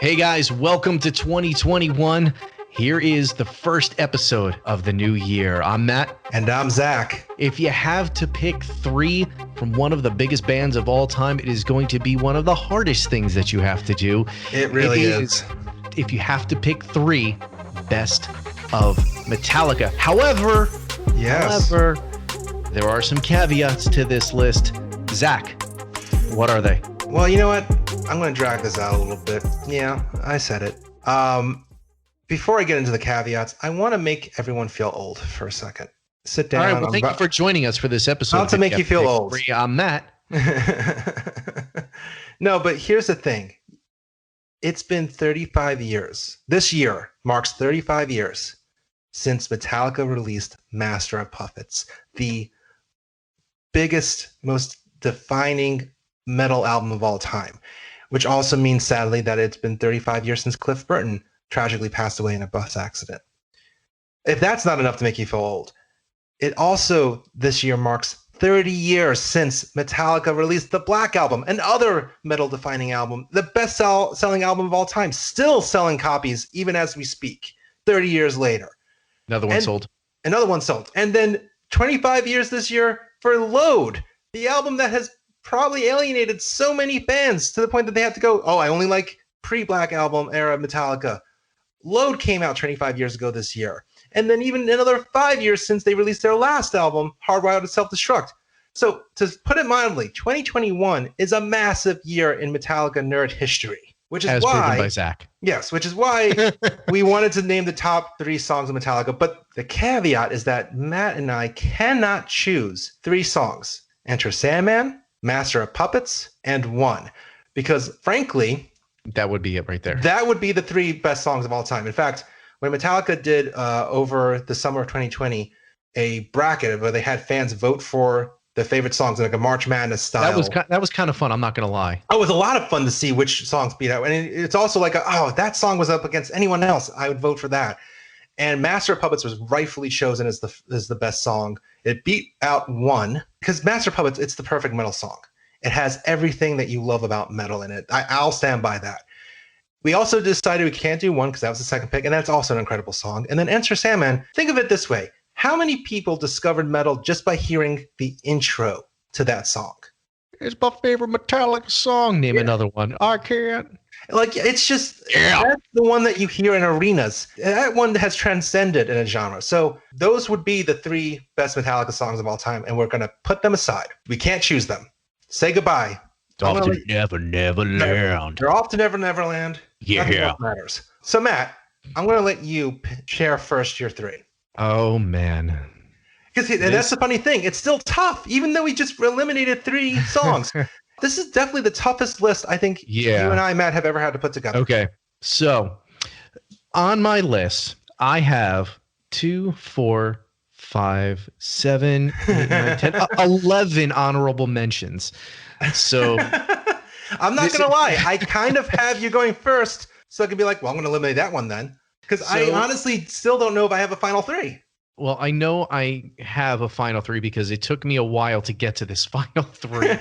Hey guys, welcome to 2021. Here is the first episode of the new year. I'm Matt. And I'm Zach. If you have to pick three from one of the biggest bands of all time, it is going to be one of the hardest things that you have to do. It really is. If you have to pick three, best of Metallica. However, there are some caveats to this list. Zach, what are they? Well, you know what? I'm going to drag this out a little bit. Yeah, I said it. Before I get into the caveats, I want to make everyone feel old for a second. Sit down. All right, well, thank you for joining us for this episode. Not to make you feel old. I'm Matt. No, but here's the thing. It's been 35 years. This year marks 35 years since Metallica released Master of Puppets, the biggest, most defining metal album of all time, which also means, sadly, that it's been 35 years since Cliff Burton tragically passed away in a bus accident. If that's not enough to make you feel old, it also this year marks 30 years since Metallica released the Black Album, another metal-defining album, the best-selling album of all time, still selling copies even as we speak, 30 years later. Another one sold. Another one sold. And then 25 years this year for Load, the album that has probably alienated so many fans to the point that they have to go, oh, I only like pre-Black Album era Metallica. Load came out 25 years ago this year. And then even another 5 years since they released their last album, Hardwired to Self-Destruct. So to put it mildly, 2021 is a massive year in Metallica nerd history, which is why, proven by Zach. Yes, which is why we wanted to name the top three songs of Metallica. But the caveat is that Matt and I cannot choose three songs: Enter Sandman, Master of Puppets, and One. Because frankly, that would be it right there. That would be the three best songs of all time. In fact, when Metallica did over the summer of 2020 a bracket where they had fans vote for the favorite songs in like a March Madness style. That was kind of fun. I'm not going to lie. Oh, it was a lot of fun to see which songs beat out. And it's also like, that song was up against anyone else, I would vote for that. And Master of Puppets was rightfully chosen as the best song. It beat out One because Master of Puppets, it's the perfect metal song. It has everything that you love about metal in it. I'll stand by that. We also decided we can't do One because that was the second pick, and that's also an incredible song. And then Enter Sandman, think of it this way. How many people discovered metal just by hearing the intro to that song? It's my favorite Metallica song. Name another one. I can't. Like, it's just, that's the one that you hear in arenas. That one has transcended in a genre. So those would be the three best Metallica songs of all time, and we're going to put them aside. We can't choose them. Say goodbye. Off to Neverland. They're off to Neverland. Yeah. Nothing else matters. So, Matt, I'm going to let you share first your three. Oh, man. Because that's the funny thing. It's still tough, even though we just eliminated three songs. This is definitely the toughest list I think you and I, Matt, have ever had to put together. Okay. So, on my list, I have 2, 4, 5, 7, 8, 9, 10, 11 honorable mentions. So I'm not going to lie. I kind of have you going first, so I can be like, well, I'm going to eliminate that one then. Because I honestly still don't know if I have a final three. Well, I know I have a final three because it took me a while to get to this final three.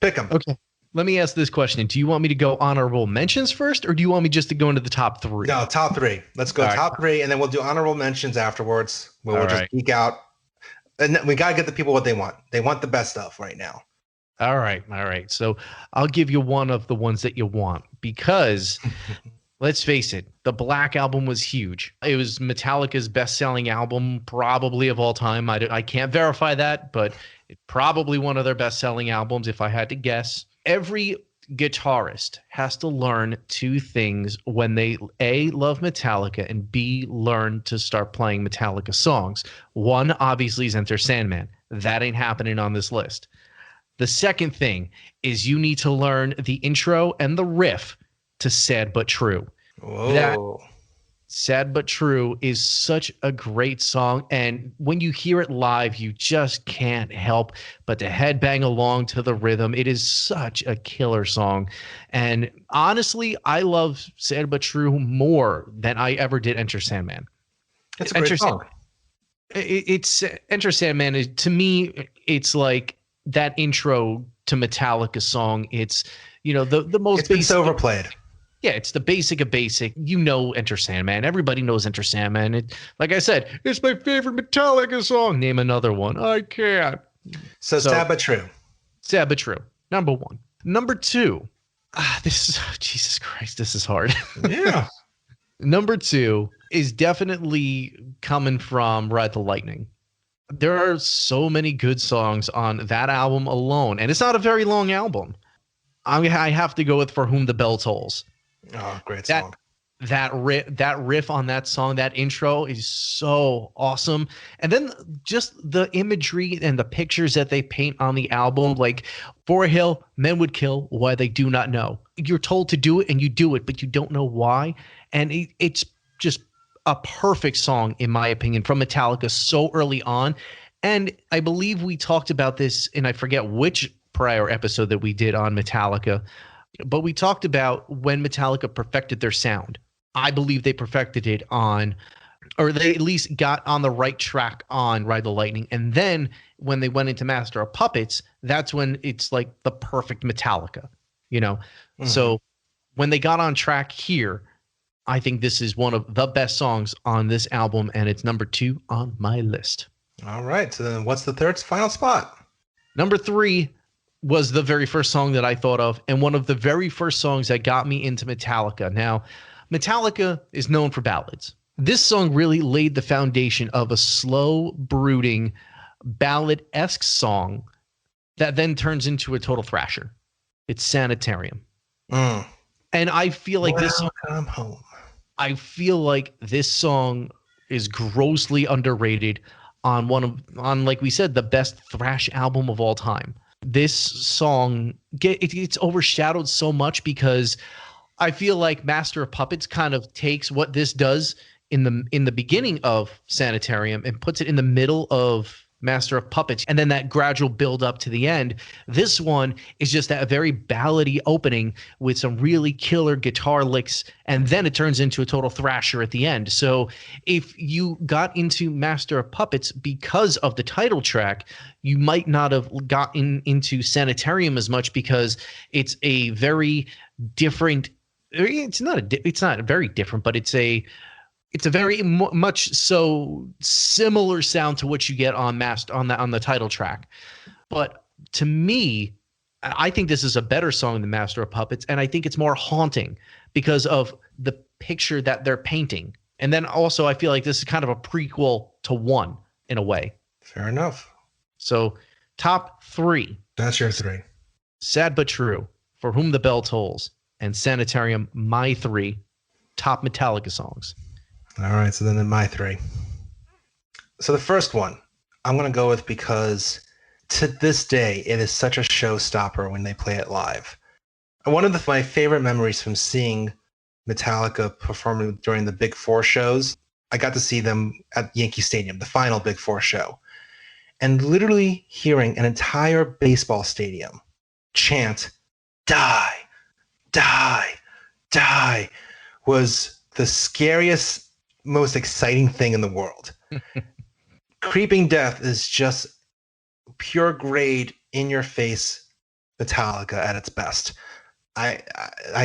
Pick them. Okay. Let me ask this question. Do you want me to go honorable mentions first, or do you want me just to go into the top three? No, top three. Let's go top three, and then we'll do honorable mentions afterwards. We'll just geek out. And we got to get the people what they want. They want the best stuff right now. All right. So I'll give you one of the ones that you want because let's face it, the Black Album was huge. It was Metallica's best-selling album probably of all time. I can't verify that, but it's probably one of their best-selling albums if I had to guess. Every guitarist has to learn two things when they A, love Metallica, and B, learn to start playing Metallica songs. One, obviously, is Enter Sandman. That ain't happening on this list. The second thing is you need to learn the intro and the riff to Sad But True. Whoa. That Sad But True is such a great song. And when you hear it live, you just can't help but to headbang along to the rhythm. It is such a killer song. And honestly, I love Sad But True more than I ever did Enter Sandman. It's a great song. It's Enter Sandman. To me, it's like that intro to Metallica song. It's, the most. It's been so overplayed. Yeah, it's the basic of basic. You know Enter Sandman. Everybody knows Enter Sandman. Like I said, it's my favorite Metallica song. Name another one. I can't. So sad but true. Sad but true. Number one. Number two. Jesus Christ, this is hard. Yeah. Number two is definitely coming from Ride the Lightning. There are so many good songs on that album alone, and it's not a very long album. I have to go with For Whom the Bell Tolls. Oh, great song. That riff on that song, that intro is so awesome. And then just the imagery and the pictures that they paint on the album, like for a hill, men would kill, why they do not know. You're told to do it and you do it, but you don't know why. And it's just a perfect song, in my opinion, from Metallica so early on. And I believe we talked about this, and I forget which prior episode that we did on Metallica, but we talked about when Metallica perfected their sound. I believe they perfected it on, or they at least got on the right track on Ride the Lightning. And then when they went into Master of Puppets, that's when it's like the perfect Metallica, you know? Mm-hmm. So when they got on track here, I think this is one of the best songs on this album, and it's number 2 on my list. All right. So then what's the third final spot? Number 3 was the very first song that I thought of, and one of the very first songs that got me into Metallica. Now, Metallica is known for ballads. This song really laid the foundation of a slow, brooding, ballad-esque song that then turns into a total thrasher. It's Sanitarium. And I feel like this song, home. I feel like this song is grossly underrated on like we said, the best thrash album of all time. This song it's overshadowed so much because I feel like Master of Puppets kind of takes what this does in the beginning of Sanitarium and puts it in the middle of Master of Puppets, and then that gradual build up to the end. This one is just that very ballady opening with some really killer guitar licks, and then it turns into a total thrasher at the end. So if you got into Master of Puppets because of the title track, you might not have gotten into Sanitarium as much because it's a very different. It's not very different, but it's a very much so similar sound to what you get on the title track. But to me, I think this is a better song than Master of Puppets, and I think it's more haunting because of the picture that they're painting. And then also I feel like this is kind of a prequel to 1 in a way. Fair enough. So top 3. That's your 3. Sad But True, For Whom the Bell Tolls, and Sanitarium, my 3 top Metallica songs. All right, so then my 3. So the first one I'm going to go with because to this day, it is such a showstopper when they play it live. One of my favorite memories from seeing Metallica performing during the Big Four shows, I got to see them at Yankee Stadium, the final Big Four show, and literally hearing an entire baseball stadium chant, "Die, die, die," was the scariest, most exciting thing in the world. Creeping Death is just pure grade, in your face Metallica at its best. I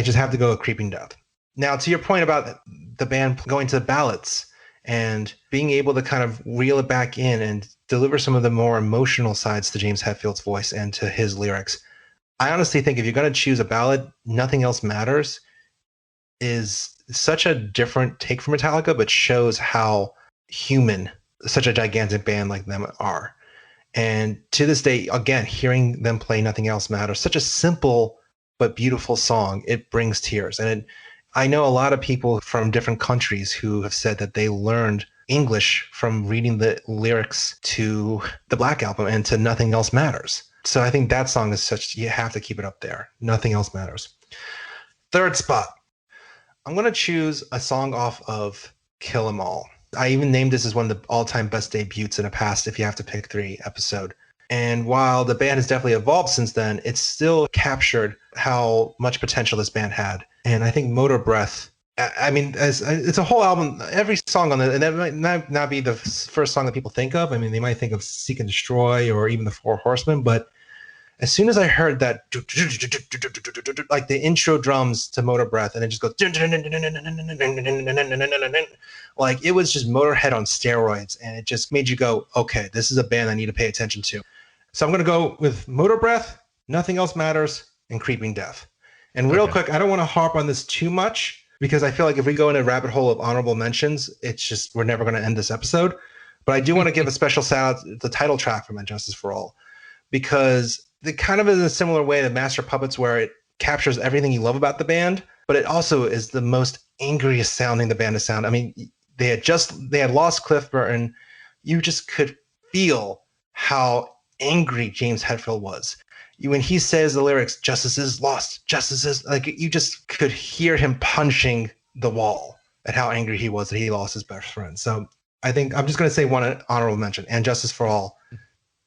just have to go with Creeping Death. Now, to your point about the band going to ballads and being able to kind of reel it back in and deliver some of the more emotional sides to James Hetfield's voice and to his lyrics, I honestly think if you're going to choose a ballad, Nothing Else Matters is such a different take from Metallica, but shows how human such a gigantic band like them are. And to this day, again, hearing them play Nothing Else Matters, such a simple but beautiful song, it brings tears. And I know a lot of people from different countries who have said that they learned English from reading the lyrics to the Black Album and to Nothing Else Matters. So I think that song is such, you have to keep it up there. Nothing Else Matters. Third spot. I'm going to choose a song off of Kill 'Em All. I even named this as one of the all-time best debuts in a past If You Have to Pick 3 episode. And while the band has definitely evolved since then, it's still captured how much potential this band had. And I think Motor Breath, I mean, it's a whole album, every song on it, and that might not be the first song that people think of. I mean, they might think of Seek and Destroy or even the Four Horsemen, but As soon as I heard that, like the intro drums to Motor Breath, and it just goes, like it was just Motorhead on steroids, and it just made you go, okay, this is a band I need to pay attention to. So I'm going to go with Motor Breath, Nothing Else Matters, and Creeping Death. And real quick, I don't want to harp on this too much because I feel like if we go in a rabbit hole of honorable mentions, it's just, we're never going to end this episode. But I do want to give a special shout out to the title track from And Justice for All, because it kind of is a similar way to Master of Puppets, where it captures everything you love about the band, but it also is the most angriest sounding the band has sounded. I mean, they had lost Cliff Burton. You just could feel how angry James Hetfield was. When he says the lyrics, "Justice is lost, justice is," like you just could hear him punching the wall at how angry he was that he lost his best friend. So I think I'm just going to say one honorable mention, And Justice for All.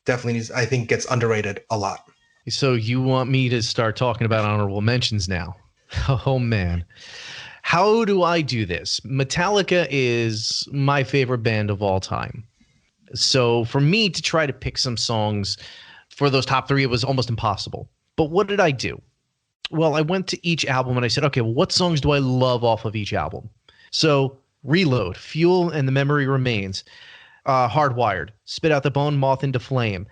Definitely I think gets underrated a lot. So you want me to start talking about honorable mentions now? Oh man. How do I do this? Metallica is my favorite band of all time. So for me to try to pick some songs for those top 3, it was almost impossible. But what did I do? Well, I went to each album and I said, okay, well, what songs do I love off of each album? So Reload, Fuel and the Memory Remains, Hardwired, Spit Out the Bone, Moth into Flame,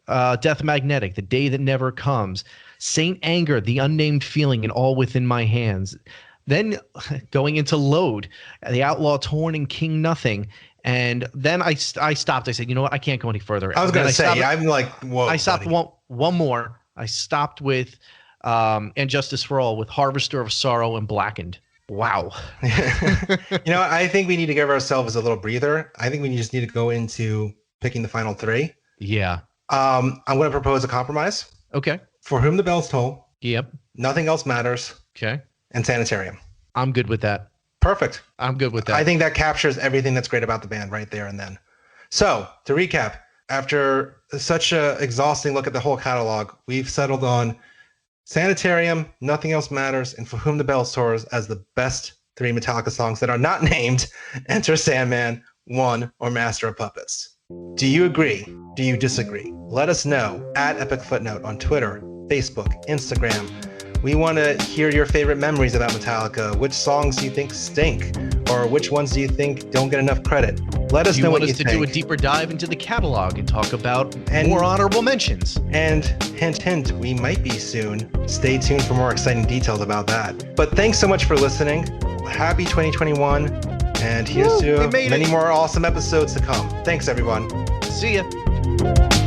Death Magnetic, The Day That Never Comes, Saint Anger, The Unnamed Feeling, and All Within My Hands. Then going into Load, The Outlaw Torn and King Nothing. And then I stopped. I said, you know what? I can't go any further. I was going to say, I'm like, whoa. I stopped one more. I stopped with And Justice for All, with Harvester of Sorrow and Blackened. Wow. I think we need to give ourselves a little breather. I think we just need to go into picking the final 3. Yeah. I'm going to propose a compromise. Okay. For Whom the Bells Toll. Yep. Nothing Else Matters. Okay. And Sanitarium. I'm good with that. Perfect. I'm good with that. I think that captures everything that's great about the band right there and then. So to recap, after such an exhausting look at the whole catalog, we've settled on Sanitarium, Nothing Else Matters, and For Whom the Bells Soars as the best 3 Metallica songs that are not named Enter Sandman, One, or Master of Puppets. Do you agree? Do you disagree? Let us know at Epic Footnote on Twitter, Facebook, Instagram. We want to hear your favorite memories about Metallica. Which songs do you think stink? Or which ones do you think don't get enough credit? Let us know what you think. Do you want us to do a deeper dive into the catalog and talk about more honorable mentions? And hint, hint, we might be soon. Stay tuned for more exciting details about that. But thanks so much for listening. Happy 2021. And here's to many more awesome episodes to come. Thanks, everyone. See ya.